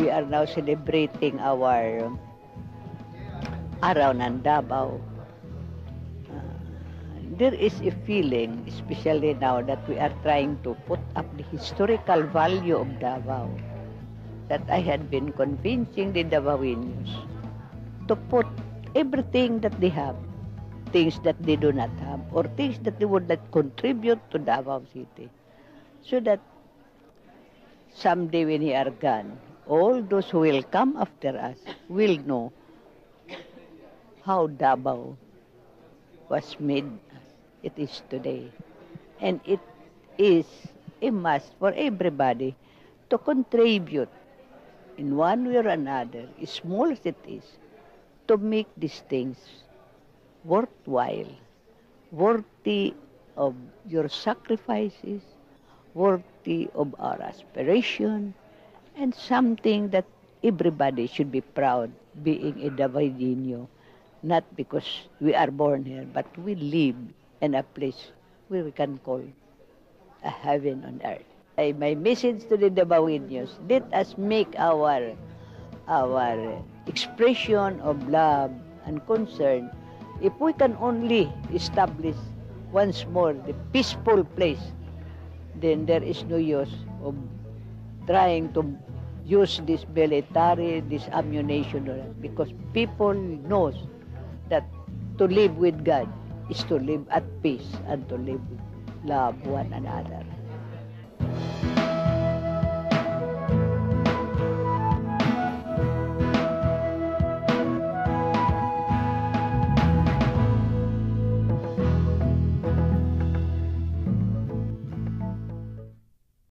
we are now celebrating our araw ng Davao. There is a feeling, especially now that we are trying to put up the historical value of Davao, that I had been convincing the Davaoenos to put everything that they have, things that they do not have, or things that they would not contribute to Davao City, so that someday when we are gone, all those who will come after us will know how Davao was made as it is today. And it is a must for everybody to contribute in one way or another, as small as it is, to make these things worthwhile, worthy of your sacrifices, worthy of our aspiration, and something that everybody should be proud being a Davaoeno, not because we are born here, but we live in a place where we can call a heaven on earth. My message to the Davaoenos, let us make our expression of love and concern, if we can only establish once more the peaceful place, then there is no use of trying to use this military, this ammunition, because people knows that to live with God is to live at peace and to live with love one another.